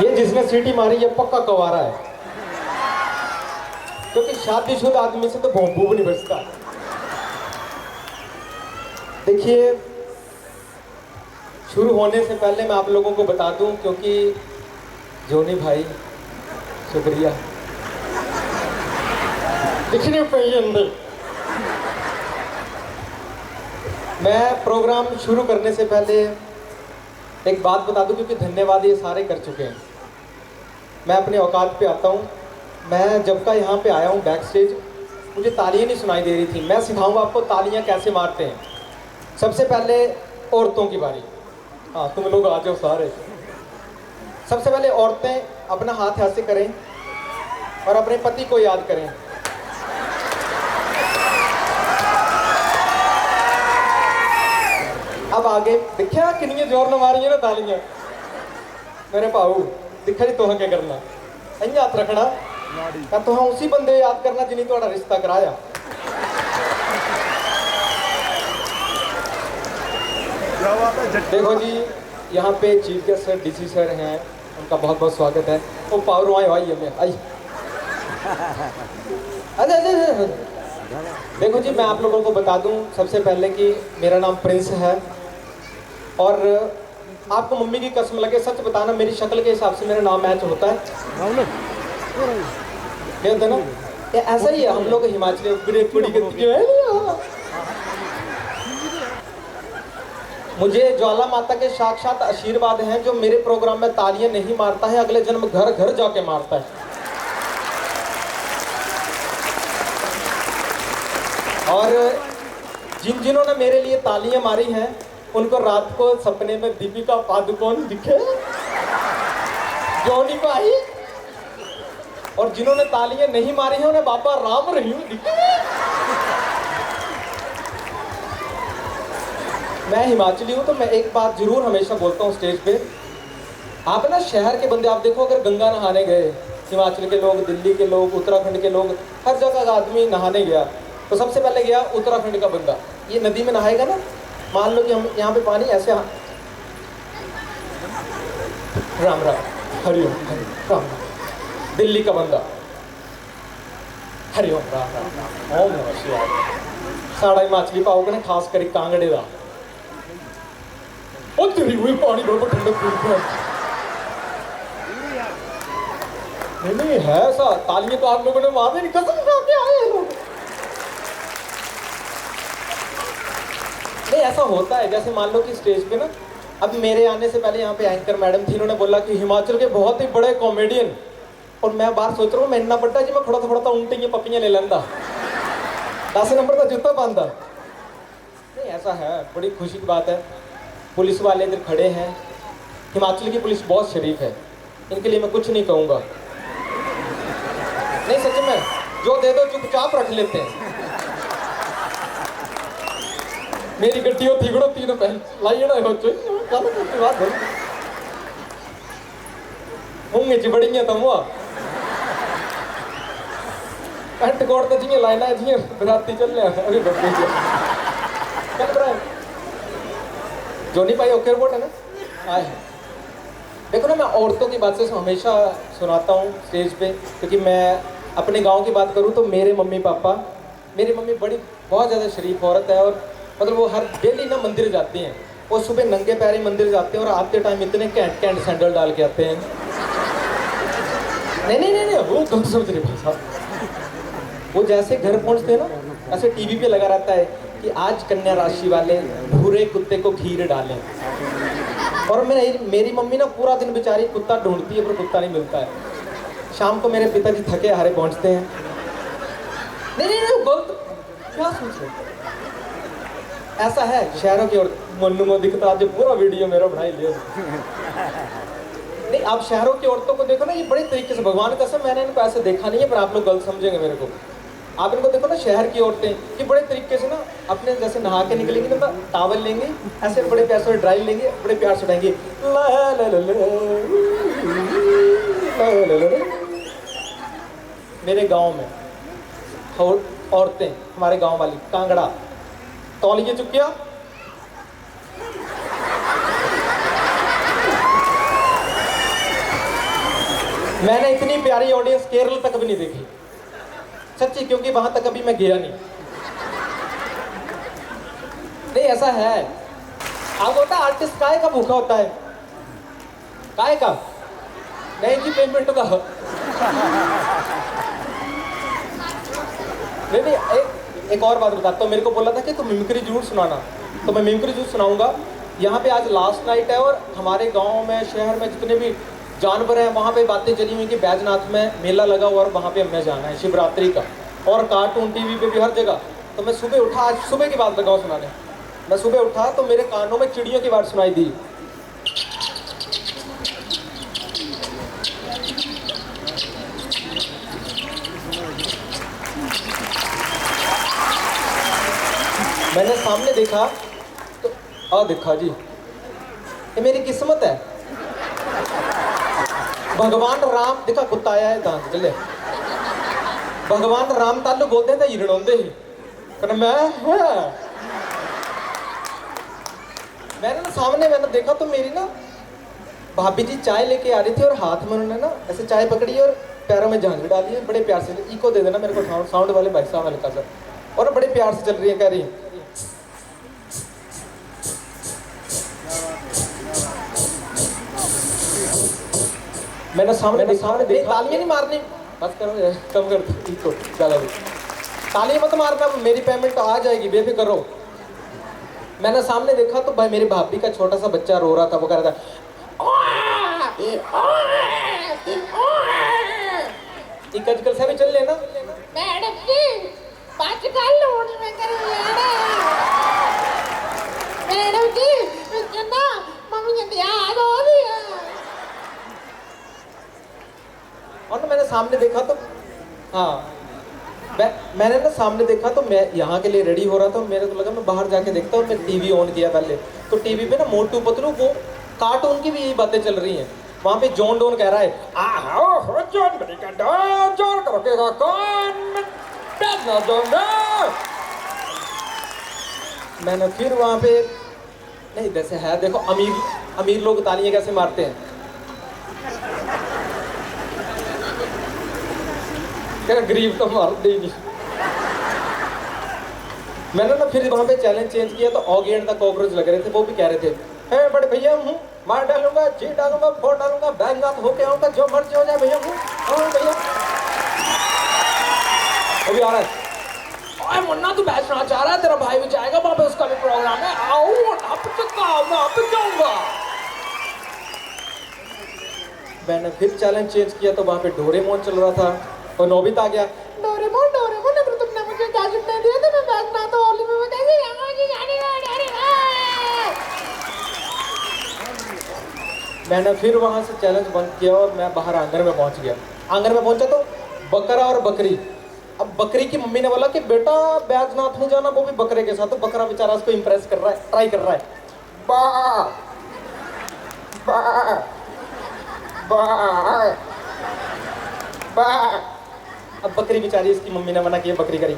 ये जिसने सीटी मारी ये पक्का कवारा है, क्योंकि शादीशुदा आदमी से तो भोंपू भी नहीं बचता। देखिए, शुरू होने से पहले मैं आप लोगों को बता दूं, क्योंकि जोनी भाई शुक्रिया दिखने पे ही अंदर। मैं प्रोग्राम शुरू करने से पहले एक बात बता दूं, क्योंकि धन्यवाद ये सारे कर चुके हैं। मैं अपने औकात पे आता हूँ। मैं जब का यहाँ पे आया हूँ बैक स्टेज, मुझे तालियां नहीं सुनाई दे रही थी। मैं सिखाऊंगा आपको तालियां कैसे मारते हैं। सबसे पहले औरतों की बारी। हाँ, तुम लोग आ जाओ सारे। सबसे पहले औरतें अपना हाथ ऐसे करें और अपने पति को याद करें। अब आगे दिखा कितनी जोर न मारी ना तालियां मेरे भाऊ, दिखा जी तुह क्या करना, अं हाथ रखना तुह उसी बंदे याद करना जिन्हें थोड़ा रिश्ता कराया। देखो जी, यहाँ पे chief guest sir DC sir हैं, उनका बहुत बहुत स्वागत है। वो पावर आए भाई हमें आई। अरे देखो जी, मैं आप लोगों को बता दूं सबसे पहले कि मेरा नाम प्रिंस है, और आपको मम्मी की कसम लगे सच बताना, मेरी शक्ल के हिसाब से मेरा नाम मैच होता है नहीं होता ना? ये ऐसा ही है, हम लोग हिमाचली जो है। मुझे ज्वाला माता के साक्षात आशीर्वाद हैं, जो मेरे प्रोग्राम में तालियां नहीं मारता है अगले जन्म घर घर जाके मारता है। और जिन्होंने मेरे लिए तालियां मारी हैं उनको रात को सपने में दीपिका पादुकोण दिखे, जोनी भाई, और जिन्होंने तालियां नहीं मारी हैं उन्हें बाबा राम रहीम दिखे। मैं हिमाचली हूं तो मैं एक बात जरूर हमेशा बोलता हूं स्टेज पे। आप ना शहर के बंदे, आप देखो अगर गंगा नहाने गए, हिमाचल के लोग, दिल्ली के लोग, उत्तराखंड के लोग, हर जगह का आदमी नहाने गया तो सबसे पहले गया उत्तराखंड का बंदा। ये नदी में नहाएगा ना, मान लो कि हम यहाँ पे पानी ऐसे राम राम हरिओम राम, दिल्ली का बंदा हरिओम राम राम ओम नमः शिवाय। साड़ा हिमाचली पाओगे ना, खास कर कांगड़े का, ओ तेरी हुई पानी बड़ा ठंडक नहीं है ऐसा। तालियां तो आप लोगों ने मारे नहीं, कसम खा के आए हैं लोग। नहीं, ऐसा होता है। जैसे मान लो कि स्टेज पे ना, अब मेरे आने से पहले यहाँ पे एंकर मैडम थी, इन्होंने बोला कि हिमाचल के बहुत ही बड़े कॉमेडियन, और मैं बाहर सोच रहा हूँ मैं इतना बड़ा जी, मैं थोड़ा उल्टी पपियां ले लेंदा, 10 नंबर का जूता बांधा। नहीं, ऐसा है, बड़ी खुशी की बात है। पुलिस वाले इधर खड़े हैं, हिमाचल की पुलिस बहुत शरीफ है, इनके लिए मैं कुछ नहीं कहूँगा। नहीं, सच में, जो दे दो चुपचाप रख लेते हैं। मेरी गड्डी होती गुड़ो तीनों पहन लाइए ना हो बात होंगे जी बड़ी तो मुआ पैंट कोट तो जियां लाइना जियां बराती चल रहा अरे बच्चे चल रहा है। जोनी भाई ओके रिपोर्ट है ना? आए देखो ना, मैं औरतों की बात से हमेशा सुनाता हूँ स्टेज पे, क्योंकि मैं अपने गांव की बात करूँ तो मेरे मम्मी पापा, मेरी मम्मी बहुत ज़्यादा शरीफ औरत है, और मतलब वो हर डेली ना मंदिर जाती हैं। वो सुबह नंगे पैरे मंदिर जाते हैं और आते टाइम इतने कैंट सैंडल डाल के आते हैं। नहीं, वो गलत समझ रहे भाई साहब। वो जैसे घर पहुंचते हैं ना, ऐसे टीवी पे लगा रहता है कि आज कन्या राशि वाले भूरे कुत्ते को खीर डालें। और मेरी मम्मी ना पूरा दिन बेचारी कुत्ता ढूंढती है पर कुत्ता नहीं मिलता है। शाम को मेरे पिताजी थके हारे पहुंचते हैं। नहीं, गलत क्या सोच रहे, ऐसा है शहरों की। और मन्नू मोदी का तो आज पूरा वीडियो मेरा बनाई लिया। नहीं, आप शहरों की औरतों को देखो ना, ये बड़े तरीके से, भगवान कसम मैंने इनको ऐसे देखा नहीं है, पर आप लोग गलत समझेंगे मेरे को। आप इनको देखो ना, शहर की औरतें ये बड़े तरीके से ना अपने जैसे नहा के निकलेंगी ना, टावल लेंगे ऐसे बड़े प्यार से ड्राई लेंगे, बड़े प्यार से उठाएंगे। मेरे गांव में औरतें, हमारे गांव वाली कांगड़ा, तौलिए चुकिया मैंने इतनी प्यारी ऑडियंस केरल तक भी नहीं देखी सच्ची, क्योंकि वहां तक अभी मैं गया नहीं। नहीं ऐसा है, अब होता आर्टिस्ट काय का भूखा होता है, काय का नहीं जी पेमेंट का। नहीं एक और बात बताता हूँ, मेरे को बोला था कि तुम मिमिक्री जरूर सुनाना, तो मैं मिमिक्री जरूर सुनाऊंगा। यहाँ पे आज लास्ट नाइट है और हमारे गांव में शहर में जितने भी जानवर हैं वहाँ पे बातें चली हुई कि बैजनाथ में मेला लगा हुआ और वहाँ पे हमें जाना है शिवरात्रि का, और कार्टून टीवी पे भी हर जगह। तो मैं सुबह उठा, आज सुबह की बात लगाऊँ सुनाने, मैं सुबह उठा तो मेरे कानों में चिड़ियों की आवाज़ सुनाई दी। मैंने सामने देखा तो देखा जी, ये मेरी किस्मत है। भगवान राम देखा कुत्ता आया है दांत चले, भगवान राम तालु बोलते थे हिरणोंदे ही पर मैंने ना सामने मैंने देखा तो मेरी ना भाभी जी चाय लेके आ रही थी और हाथ में उन्होंने ना ऐसे चाय पकड़ी और पैरों में झांझ डाली है, बड़े प्यार से। इको दे देना मेरे को साउंड वाले भाई साहब हल्का सा, और बड़े प्यार से चल रही है, कह रही है मैंने सामने देखा तालियां नहीं मारनी, बस करो कम कर दो, ज़्यादा भी तालियां मत मारना, मेरी पेमेंट आ जाएगी बेफिक्र रहो। मैंने सामने देखा तो भाई मेरी भाभी का छोटा सा बच्चा रो रहा था, वो कह रहा था आजकल से भी चल लेना मैडम जी मैडम जी ना मम्मी याद हो रही है। और ना मैंने सामने देखा तो हाँ मैंने ना सामने देखा तो मैं यहाँ के लिए रेडी हो रहा था, मेरे को लगा मैं बाहर जाके देखता हूँ। मैं टीवी ऑन किया पहले, तो टीवी पे ना मोटू पतलू वो कार्टून की भी यही बातें चल रही हैं। वहाँ पे जॉन डोन कह रहा है मैंने फिर वहाँ पे नहीं जैसे है देखो अमीर लोग तालियां कैसे मारते हैं, क्या गरीब तो मारते ही नहीं। मैंने ना फिर वहाँ पे चैलेंज चेंज किया तो ऑगेंड तक कॉकरोच लग रहे थे, वो भी कह रहे थे हे बड़े भैया हूँ, मार डालूंगा, जी डालूंगा, फोड़ डालूंगा, बैजनाथ होके आऊंगा, जो मर्जी हो जाए भैया हूँ भैया। वो भी आ रहा है, ओए मुन्ना तू बैजनाथ जा रहा है, तेरा भाई भी जाएगा वहाँ पे, उसका भी प्रोग्राम है, आओ आप जाऊंगा। मैंने फिर चैलेंज चेंज किया तो वहाँ पे डोरेमोन चल रहा था और नोबिता आ गया, डोरेमोन अगर तुमने मुझे गैजेट नहीं दिया तो मैं बैजनाथ होली में कैसे मैंने फिर वहाँ से चैलेंज बंद किया और मैं बाहर आंगन में पहुँच गया। आंगन में पहुँचा तो बकरा और बकरी, अब बकरी की मम्मी ने बोला कि बेटा बैजनाथ नहीं जाना, वो भी बकरे के साथ। तो बकरा बेचारा उसको इम्प्रेस कर रहा है, ट्राई कर रहा है, बा बा बा बा। अब बकरी बेचारी, इसकी मम्मी ने मना किया, बकरी करी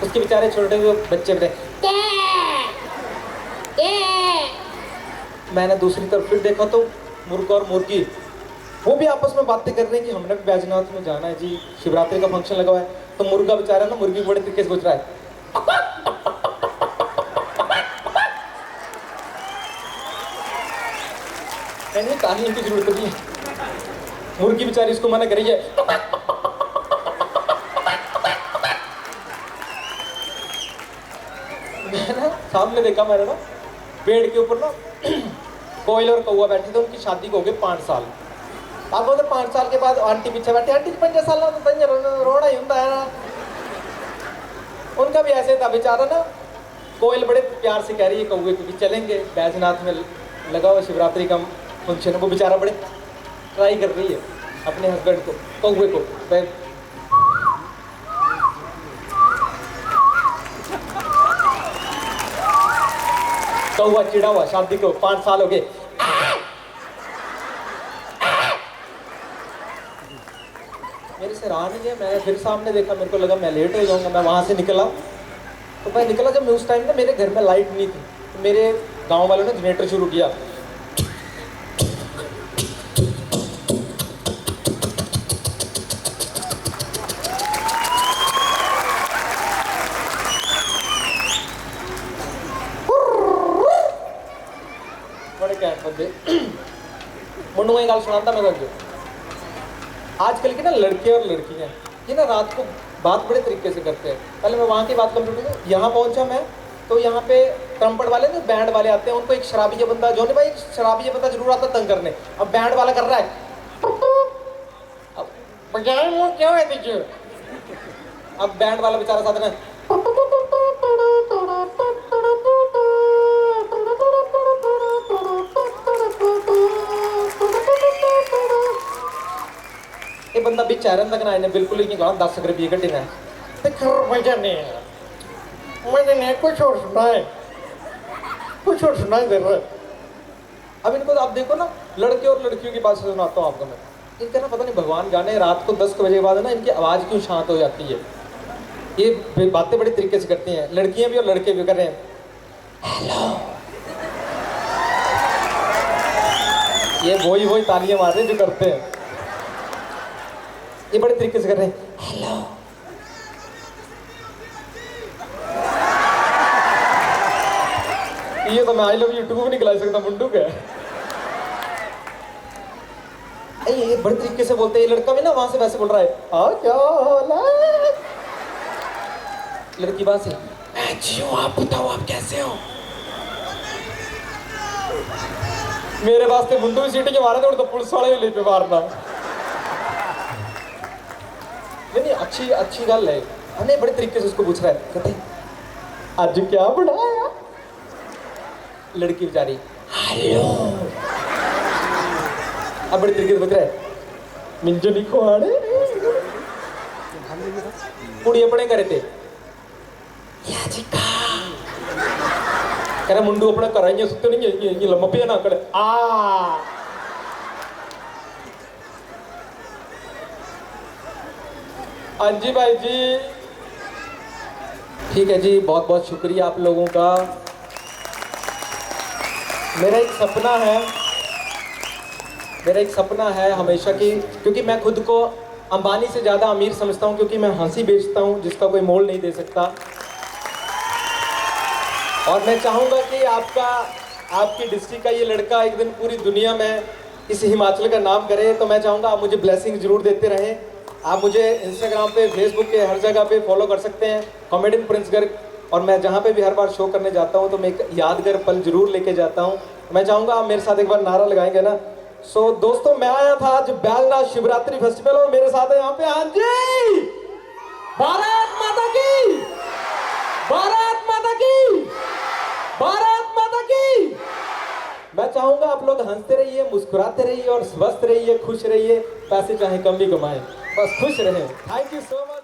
उसके बेचारे छोटे जो बच्चे थे। मैंने दूसरी तरफ फिर देखा तो मुर्गा और मुर्गी वो भी आपस में बातें कर रहे हैं कि हमने भी बैजनाथ में जाना है जी, शिवरात्रि का फंक्शन लगा हुआ है। तो मुर्गा बेचारा ना मुर्गी बड़े तरीके से सोच रहा है, तालियों की जरूरत नहीं है। मुर्गी बेचारी इसको मना करी है, मैंने सामने देखा, मैंने ना पेड़ के ऊपर ना कोयल और कौवा बैठे थे, उनकी शादी को हो गए 5 साल। अब वो 5 साल के बाद आंटी पीछे बैठी, आंटी 5 साल तो रोना ही होता है ना। उनका भी ऐसे था बेचारा ना, कोयल बड़े प्यार से कह रही है कौवे को कि चलेंगे बैजनाथ में लगा हुआ शिवरात्रि का फंक्शन। वो बेचारा बड़े ट्राई कर रही है अपने हस्बैंड को, कौवे को, कौवा चिड़ा हुआ, शादी को 5 साल हो गए। मेरे से रहा नहीं गया, मैंने फिर सामने देखा, मेरे को लगा मैं लेट हो जाऊंगा। मैं वहां से निकला तो मैं निकला जब मैं उस टाइम ना मेरे घर में लाइट नहीं थी, तो मेरे गांव वालों ने जनरेटर शुरू किया। उन्होंने एक गाल सुनाता मैं जो आजकल की ना लड़के और लड़कियां ये ना रात को बात बड़े तरीके से करते हैं। पहले मैं वहाँ की बात कंप्लीट करूँ। यहाँ पहुँचा मैं तो यहाँ पे ट्रम्पट वाले ना बैंड वाले आते हैं, उनको एक शराबी बंदा जो नहीं भाई शराबी बंदा जरूर आता तंग करने। अब बैंड वाला कर रहा है अब बजाय वो क्यों है दीजिए अब बैंड वाला बेचारा साथ में ये बंदा भी चैरन तक ना इन्हें बिल्कुल ही नहीं कहा 10 रुपये कटी ना तो खैर मजा नहीं है। मैंने नहीं कुछ और सुना है, कुछ और सुना है जरूर। अब इनको आप देखो ना लड़के और लड़कियों की बात सुनाता हूँ आपको मैं। इनका ना पता नहीं भगवान गाने रात को 10 बजे के बाद ना इनकी आवाज़ क्यों शांत हो जाती है। ये बातें बड़े तरीके से करती हैं, लड़कियां भी और लड़के भी कर रहे हैं हेलो। ये वही तालियां मार रहे हैं जो करते हैं। ये बड़े तरीके से कर रहे हैं हेलो। ये तो मैं आई लव यू टू भी नहीं खिला सकता मुंडू का। ये बड़े तरीके से बोलते हैं। ये लड़का भी ना वहां से वैसे बोल रहा है हाँ क्या हाल है। लड़की बात से अच्छी हूँ, आप बताओ आप कैसे हो। मेरे वास्ते मुंडू भी सीटी के मारे थे तो पुलिस वाले भी ले पे मारना। नहीं अच्छी गल है। नहीं बड़े तरीके से उसको पूछ रहा है कहते आज क्या बनाया। लड़की बेचारी हेलो। अब बड़े तरीके से पूछ रहा है मिंजो नहीं खुआड़े। कुड़ी अपने करे थे कह मुंडू अपना कर सुते नहीं लम्मा पे ना कर हाँ जी भाई जी ठीक है जी। बहुत बहुत शुक्रिया आप लोगों का। मेरा एक सपना है हमेशा की, क्योंकि मैं खुद को अंबानी से ज़्यादा अमीर समझता हूँ क्योंकि मैं हंसी बेचता हूँ जिसका कोई मोल नहीं दे सकता। और मैं चाहूँगा कि आपकी डिस्ट्रिक्ट का ये लड़का एक दिन पूरी दुनिया में इस हिमाचल का नाम करे। तो मैं चाहूँगा आप मुझे ब्लेसिंग जरूर देते रहें। आप मुझे इंस्टाग्राम पे फेसबुक पे हर जगह पे फॉलो कर सकते हैं कॉमेडियन प्रिंस गर्ग। और मैं जहाँ पे भी हर बार शो करने जाता हूँ तो मैं एक यादगार पल जरूर लेके जाता हूँ। मैं चाहूँगा आप मेरे साथ एक बार नारा लगाएंगे ना। सो दोस्तों मैं आया था आज बैलनाथ शिवरात्रि फेस्टिवल और मेरे साथ है यहाँ पे हाँ जी भारत माता की, भारत माता की, भारत माता की। मैं चाहूंगा आप लोग हंसते रहिए, मुस्कुराते रहिए और स्वस्थ रहिए, खुश रहिए। पैसे चाहे कम भी कमाएं, बस खुश रहें। Thank you so much.